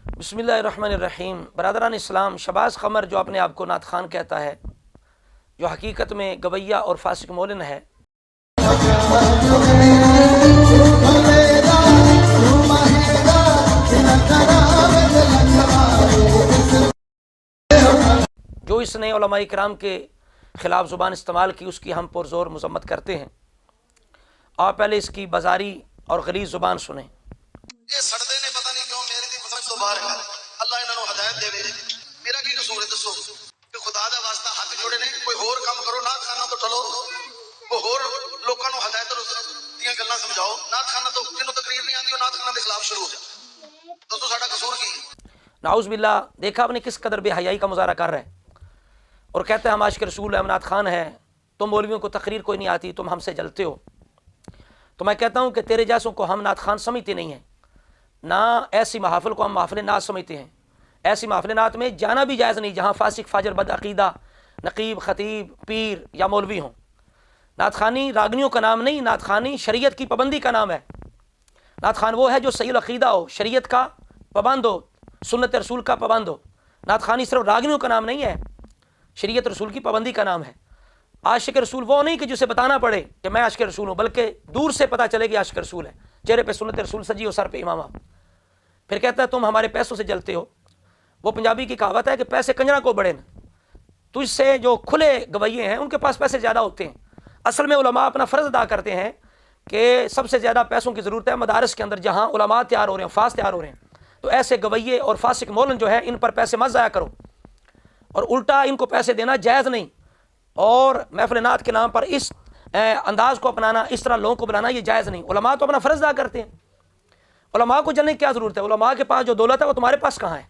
बिस्मिल्लाहिर्रहमानिर्रहीम। बरदरान इस्लाम, शहबाज क़मर जो अपने आप को नात खान कहता है, जो हकीकत में गवैया और फासिक मौलिन है, जो इसने उलमाए किराम के ख़िलाफ़ ज़ुबान इस्तेमाल की, उसकी हम पुरज़ोर मज़म्मत करते हैं। आप पहले इसकी बाजारी और गलीज़ ज़ुबान सुने। ये सड़दे ने पता नहीं क्यों मेरी दी समझ तो बाहर है। अल्लाह इन्हां नूं हिदायत देवे। मेरा की कसूर है दसो कि खुदा दा वास्ता हाथ जोड़े ने कोई होर काम करो, नात खाना तो चलो, कोई होर लोकां नूं हिदायत दियां गल्लां समझाओ। नात खाना तो जिन्हों तकरीर नहीं आती, नात खाना दे खिलाफ शुरू हो जाए। दसो साडा कसूर की है? नाउज़ बिल्लाह, देखा आपने किस कदर बेहयाई का मुज़ाहरा कर रहा है और कहते हैं हम आशिक़ रसूल हैं, हम नात खान हैं, तुम मौलवियों को तकरीर कोई नहीं आती, तुम हमसे जलते हो। तो मैं कहता हूँ कि तेरे जैसों को हम नात खान समझते नहीं हैं, ना ऐसी महाफिल को हम महफिल नात समझते हैं। ऐसी महफिल नात में जाना भी जायज़ नहीं जहाँ फासिक फाजर बदअक़ीदा नकीब ख़तीब पीर या मौलवी हों। नात खानी रागनियों का नाम नहीं, नात खानी शरीयत की पाबंदी का नाम है। नात खान वो है जो सही अक़ीदा हो, शरीयत का पाबंद हो, सुन्नत रसूल का पाबंद हो। नात खानी सिर्फ रागनियों का नाम नहीं है, शरीयत रसूल की पाबंदी का नाम है। आशिक़ रसूल वो नहीं कि जिसे बताना पड़े कि मैं आशिक़ रसूल हूँ, बल्कि दूर से पता चले कि आशिक़ रसूल है, चेहरे पे सुन्नत रसूल सजी हो, सर पे इमामा। फिर कहता है तुम हमारे पैसों से जलते हो। वो पंजाबी की कहावत है कि पैसे कंजरा को बड़े न। तुझसे जो खुले गवैये हैं उनके पास पैसे ज़्यादा होते हैं। असल में उलमा अपना फ़र्ज़ अदा करते हैं कि सबसे ज़्यादा पैसों की ज़रूरत है मदारस के अंदर, जहाँ उलमा तैयार हो रहे हैं, फास तैयार हो रहे हैं। तो ऐसे गवैये और फासिक मौलन जो है, इन पर पैसे मत ज़ाया करो और उल्टा इनको पैसे देना जायज़ नहीं। और महफ़िल नात के नाम पर इस अंदाज़ को अपनाना, इस तरह लोगों को बुलाना, ये जायज़ नहीं। उलमा तो अपना फ़र्ज़ अदा करते हैं। उलमा को जलने की क्या ज़रूरत है? उलमा के पास जो दौलत है वो तुम्हारे पास कहाँ है?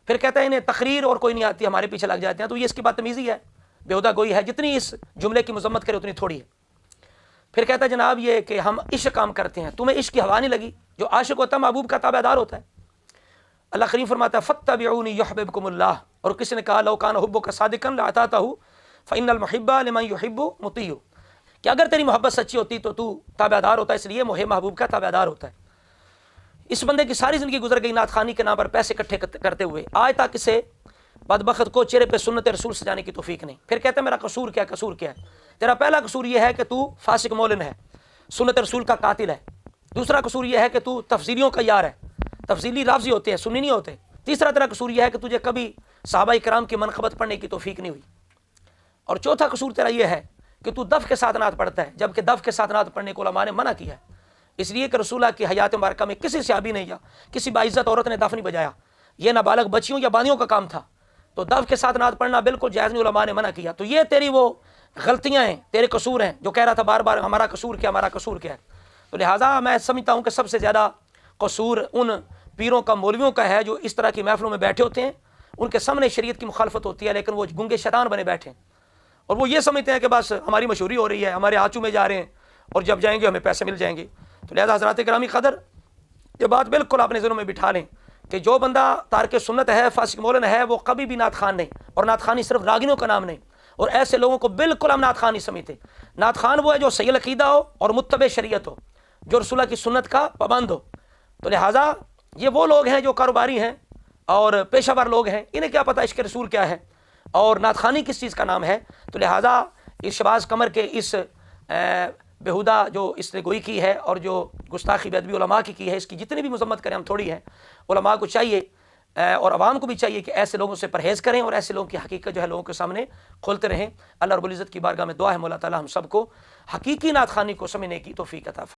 फिर कहता है इन्हें तकरीर और कोई नहीं आती, हमारे पीछे लग जाते हैं। तो ये इसकी बदतमीज़ी है, बेहुदा गोई है। जितनी इस जुमले की मज़म्मत करे उतनी थोड़ी है। फिर कहता है जनाब ये कि हम इश्क काम करते हैं, तुम्हें इश्क की हवा नहीं लगी? जो आशिक होता है महबूब का ताबेदार होता है। अल्लाह करीम फरमाता है फत्तबिऊनी युहब्बिबकुमुल्लाह। और किसी ने कहा लौ कान हुब्बुका सादिकन लअतातहु फ़इन्नल मुहिब्बा लिमन युहिब्बु मुतीअ, कि अगर तेरी मोहब्बत सच्ची होती तो तू ताबेदार होता, इसलिए मोहे महबूब का ताबेदार होता है। इस बंदे की सारी ज़िंदगी गुजर गई नात खानी के नाम पर पैसे इकट्ठे करते हुए, आज तक इसे बदबख्त को चेहरे पे सुन्नत रसूल सजाने की तौफीक नहीं। फिर कहते हैं मेरा कसूर क्या? कसूर क्या है? तेरा पहला कसूर यह है कि तू फासिक मौलिन है, सुन्नत रसूल का कातिल है। दूसरा कसूर यह है कि तू तफसीलियों का यार है, तफसीली राफ़ज़ी होते हैं, सुन्नी नहीं होते। तीसरा तेरा कसूर यह है कि तुझे कभी सहाबा किराम की मनक़बत पढ़ने की तौफीक नहीं हुई। और चौथा कसूर तेरा यह है कि तू दफ़ के साथ नात पढ़ता है, जबकि दफ़ के साथ नात पढ़ने को उलमा ने मना किया है, इसलिए कि रसूलुल्लाह की हयात मुबारका में किसी सहाबी ने या किसी बाइज़्ज़त औरत ने दफ़ नहीं बजाया। यह नाबालग बच्चियों या बानियों का काम था। तो दफ़ के साथ नात पढ़ना बिल्कुल जायज़ नहीं, उलमा ने मना किया। तो ये तेरी वो गलतियाँ हैं, तेरे कसूर हैं, जो कह रहा था बार बार हमारा कसूर क्या, हमारा कसूर क्या है। तो लिहाजा मैं समझता हूँ कि सबसे ज़्यादा कसूर उन पीरों का, मौलवियों का है जो इस तरह की महफिलों में बैठे होते हैं। उनके सामने शरीयत की मुखालफत होती है, लेकिन वो गुंगे शैतान बने बैठे हैं और वो ये समझते हैं कि बस हमारी मशहूरी हो रही है, हमारे आँचू में जा रहे हैं और जब जाएंगे हमें पैसे मिल जाएंगे। तो लिहाजा हज़रात गिरामी क़दर, ये बात बिल्कुल अपने ज़हनों में बिठा लें कि जो बंदा तारिक सुन्नत है, फासिक मौलन है, वो कभी भी नात खान नहीं। और नात खानी सिर्फ रागिनियों का नाम नहीं, और ऐसे लोगों को बिल्कुल हम नात खान नहीं समझते। नात खान वो है जो सही अक़ीदा हो और मुत्तबे शरीयत हो, जो रसूलुल्लाह की सुन्नत का पाबंद हो। तो लिहाजा ये वो लोग हैं जो कारोबारी हैं और पेशावर लोग हैं, इन्हें क्या पता इश्क़ रसूल क्या है और नात खानी किस चीज़ का नाम है। तो लिहाजा इस शहबाज क़मर के इस बेहुदा जो इसने गोई की है और जो गुस्ताखी बेअदबी उलमा की है, इसकी जितनी भी मज़म्मत करें हम थोड़ी है। उलमा को चाहिए और आवाम को भी चाहिए कि ऐसे लोगों से परहेज़ करें और ऐसे लोगों की हकीकत जो है लोगों के सामने खोलते रहें। अल्लाह रब्बुल इज़्ज़त की बारगाह में दुआ है मौला ताला हम सबको हकीकी नात खानी को समझने की तौफ़ीक अता फरमाए।